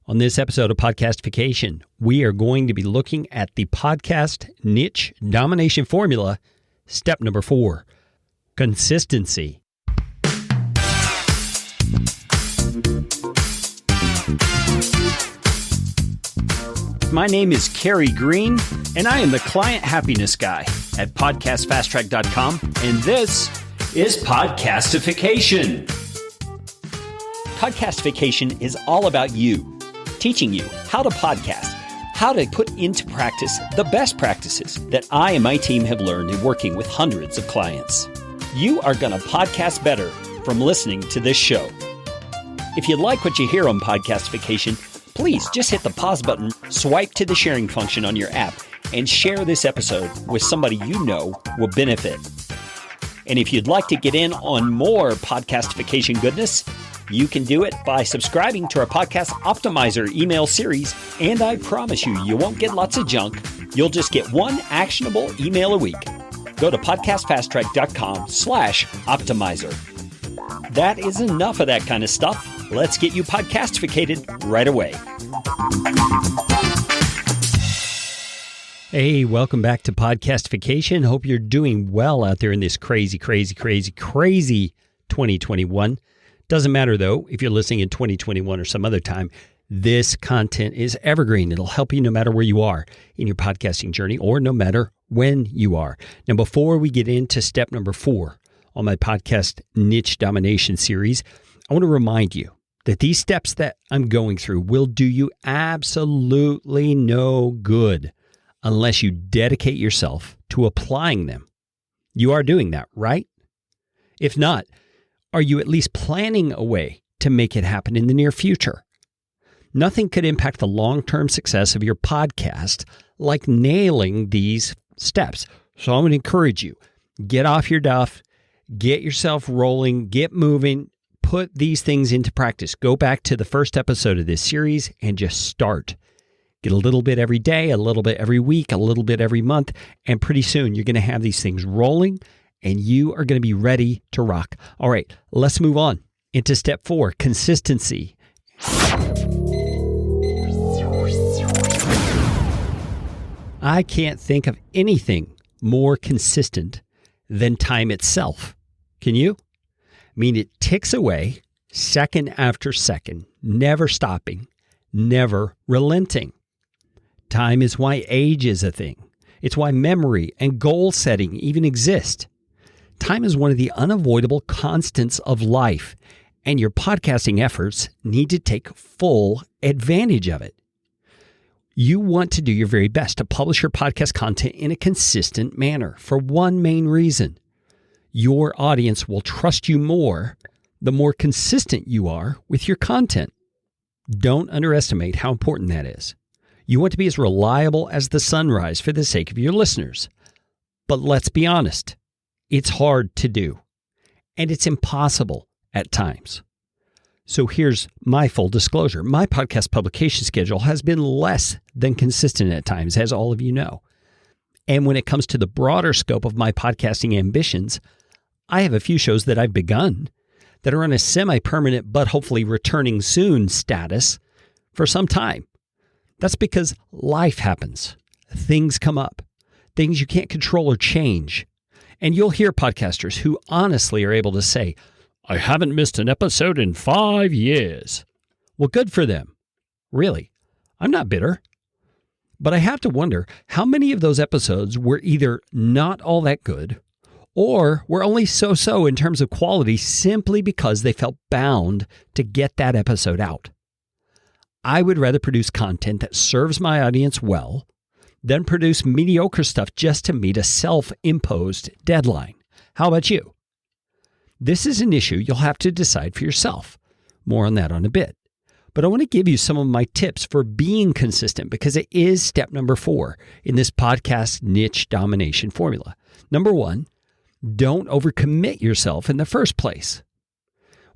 On this episode of Podcastification, we are going to be looking at the podcast niche domination formula, step number 4, consistency. My name is Kerry Green, and I am the client happiness guy at podcastfasttrack.com, and this is Podcastification. Podcastification is all about you. Teaching you how to podcast, how to put into practice the best practices that I and my team have learned in working with hundreds of clients. You are going to podcast better from listening to this show. If you like what you hear on Podcastification, please just hit the pause button, swipe to the sharing function on your app, and share this episode with somebody you know will benefit. And if you'd like to get in on more Podcastification goodness, you can do it by subscribing to our Podcast Optimizer email series, and I promise you, you won't get lots of junk. You'll just get one actionable email a week. Go to podcastfasttrack.com/optimizer. That is enough of that kind of stuff. Let's get you podcastificated right away. Hey, welcome back to Podcastification. Hope you're doing well out there in this crazy 2021. Doesn't matter, though, if you're listening in 2021 or some other time, this content is evergreen. It'll help you no matter where you are in your podcasting journey or no matter when you are. Now, before we get into step number 4 on my podcast niche domination series, I want to remind you that these steps that I'm going through will do you absolutely no good unless you dedicate yourself to applying them. You are doing that, right? If not, are you at least planning a way to make it happen in the near future? Nothing could impact the long-term success of your podcast like nailing these steps. So I'm going to encourage you, get off your duff, get yourself rolling, get moving, put these things into practice. Go back to the first episode of this series and just start. Get a little bit every day, a little bit every week, a little bit every month, and pretty soon you're going to have these things rolling and you are going to be ready to rock. All right, let's move on into step 4, consistency. I can't think of anything more consistent than time itself. Can you? I mean, it ticks away second after second, never stopping, never relenting. Time is why age is a thing. It's why memory and goal setting even exist. Time is one of the unavoidable constants of life, and your podcasting efforts need to take full advantage of it. You want to do your very best to publish your podcast content in a consistent manner for one main reason. Your audience will trust you more the more consistent you are with your content. Don't underestimate how important that is. You want to be as reliable as the sunrise for the sake of your listeners. But let's be honest. It's hard to do, and it's impossible at times. So here's my full disclosure. My podcast publication schedule has been less than consistent at times, as all of you know. And when it comes to the broader scope of my podcasting ambitions, I have a few shows that I've begun that are on a semi-permanent but hopefully returning soon status for some time. That's because life happens. Things come up. Things you can't control or change. And you'll hear podcasters who honestly are able to say, I haven't missed an episode in 5 years. Well, good for them. Really, I'm not bitter. But I have to wonder how many of those episodes were either not all that good or were only so-so in terms of quality simply because they felt bound to get that episode out. I would rather produce content that serves my audience well than produce mediocre stuff just to meet a self-imposed deadline. How about you? This is an issue you'll have to decide for yourself. More on that in a bit. But I want to give you some of my tips for being consistent because it is step number 4 in this podcast niche domination formula. Number 1, don't overcommit yourself in the first place.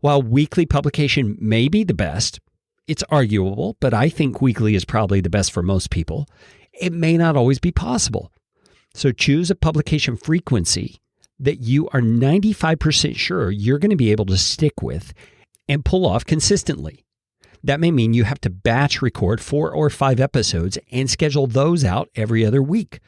While weekly publication may be the best, it's arguable, but I think weekly is probably the best for most people. It may not always be possible. So choose a publication frequency that you are 95% sure you're going to be able to stick with and pull off consistently. That may mean you have to batch record 4 or 5 episodes and schedule those out every other week.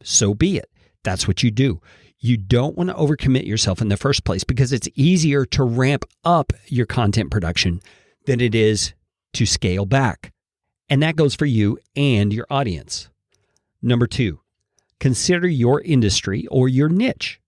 So be it. That's what you do. You don't want to overcommit yourself in the first place because it's easier to ramp up your content production than it is to scale back. And that goes for you and your audience. Number 2, consider your industry or your niche.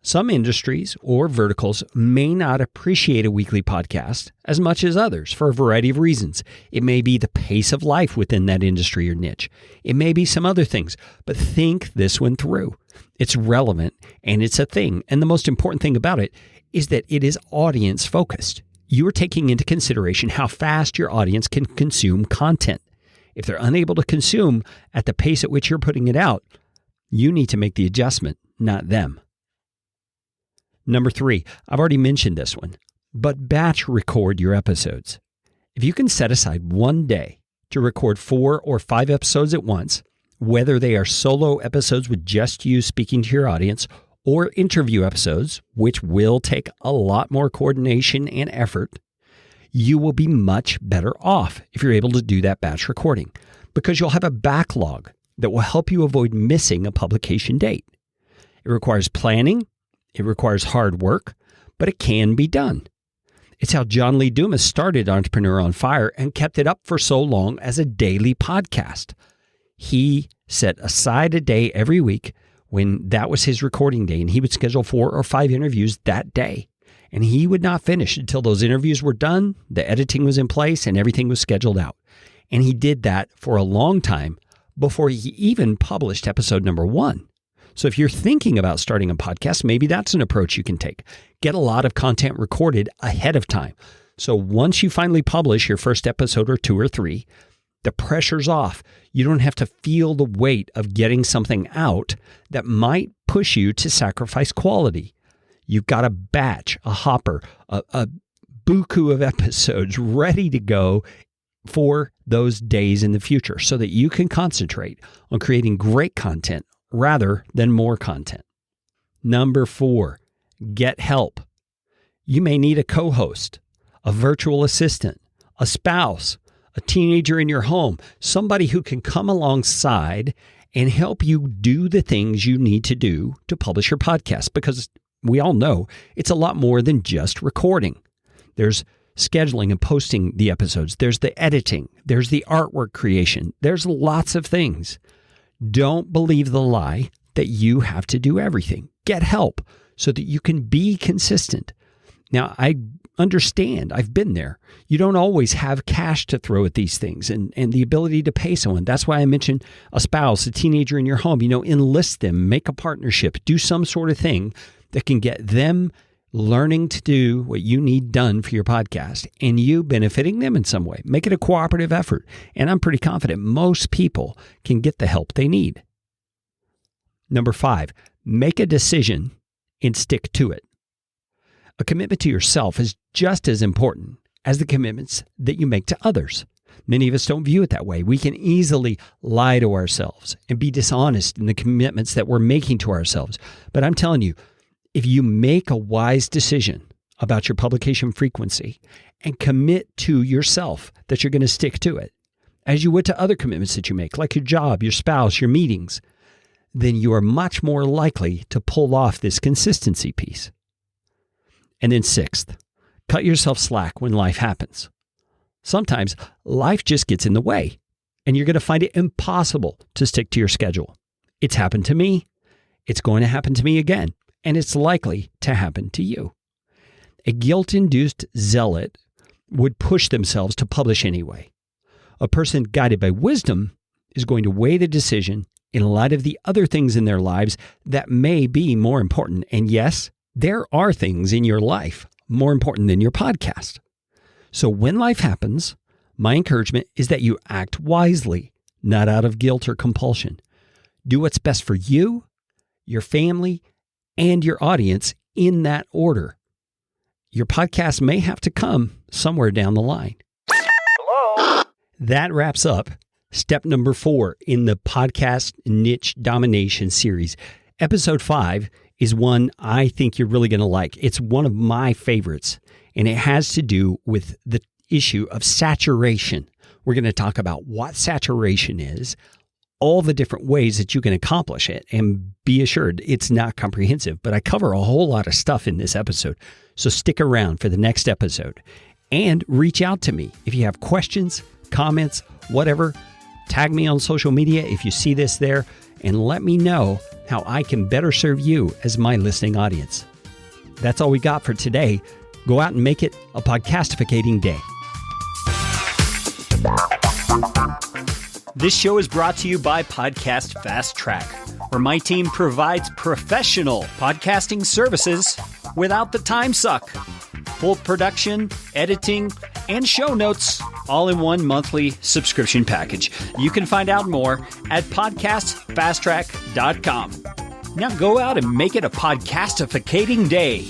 Some industries or verticals may not appreciate a weekly podcast as much as others for a variety of reasons. It may be the pace of life within that industry or niche. It may be some other things, but think this one through. It's relevant and it's a thing. And the most important thing about it is that it is audience focused. You are taking into consideration how fast your audience can consume content. If they're unable to consume at the pace at which you're putting it out, you need to make the adjustment, not them. Number 3, I've already mentioned this one, but batch record your episodes. If you can set aside one day to record 4 or 5 episodes at once, whether they are solo episodes with just you speaking to your audience or interview episodes, which will take a lot more coordination and effort, you will be much better off if you're able to do that batch recording because you'll have a backlog that will help you avoid missing a publication date. It requires planning. It requires hard work, but it can be done. It's how John Lee Dumas started Entrepreneur on Fire and kept it up for so long as a daily podcast. He set aside a day every week when that was his recording day, and he would schedule 4 or 5 interviews that day. And he would not finish until those interviews were done, the editing was in place, and everything was scheduled out. And he did that for a long time before he even published episode number 1. So if you're thinking about starting a podcast, maybe that's an approach you can take. Get a lot of content recorded ahead of time. So once you finally publish your first episode or 2 or 3, the pressure's off. You don't have to feel the weight of getting something out that might push you to sacrifice quality. You've got a batch, a hopper, a buku of episodes ready to go for those days in the future so that you can concentrate on creating great content rather than more content. Number 4, get help. You may need a co-host, a virtual assistant, a spouse, a teenager in your home, somebody who can come alongside and help you do the things you need to do to publish your podcast, because we all know it's a lot more than just recording. There's scheduling and posting the episodes. There's the editing. There's the artwork creation. There's lots of things. Don't believe the lie that you have to do everything. Get help so that you can be consistent. Now, I understand. I've been there. You don't always have cash to throw at these things and the ability to pay someone. That's why I mentioned a spouse, a teenager in your home. Enlist them, make a partnership, do some sort of thing that can get them learning to do what you need done for your podcast and you benefiting them in some way. Make it a cooperative effort. And I'm pretty confident most people can get the help they need. Number 5, make a decision and stick to it. A commitment to yourself is just as important as the commitments that you make to others. Many of us don't view it that way. We can easily lie to ourselves and be dishonest in the commitments that we're making to ourselves. But I'm telling you, if you make a wise decision about your publication frequency and commit to yourself that you're going to stick to it, as you would to other commitments that you make, like your job, your spouse, your meetings, then you are much more likely to pull off this consistency piece. And then 6th, cut yourself slack when life happens. Sometimes life just gets in the way, and you're going to find it impossible to stick to your schedule. It's happened to me. It's going to happen to me again. And it's likely to happen to you. A guilt-induced zealot would push themselves to publish anyway. A person guided by wisdom is going to weigh the decision in light of the other things in their lives that may be more important. And yes, there are things in your life more important than your podcast. So when life happens, my encouragement is that you act wisely, not out of guilt or compulsion. Do what's best for you, your family, and your audience in that order. Your podcast may have to come somewhere down the line. Hello? That wraps up step number 4 in the podcast niche domination series. Episode 5 is one I think you're really going to like. It's one of my favorites, and it has to do with the issue of saturation. We're going to talk about what saturation is, all the different ways that you can accomplish it, and be assured it's not comprehensive, but I cover a whole lot of stuff in this episode. So stick around for the next episode and reach out to me. If you have questions, comments, whatever, tag me on social media if you see this there, and let me know how I can better serve you as my listening audience. That's all we got for today. Go out and make it a podcastificating day. This show is brought to you by Podcast Fast Track, where my team provides professional podcasting services without the time suck. Full production, editing, and show notes, all in one monthly subscription package. You can find out more at podcastfasttrack.com. Now go out and make it a podcastificating day.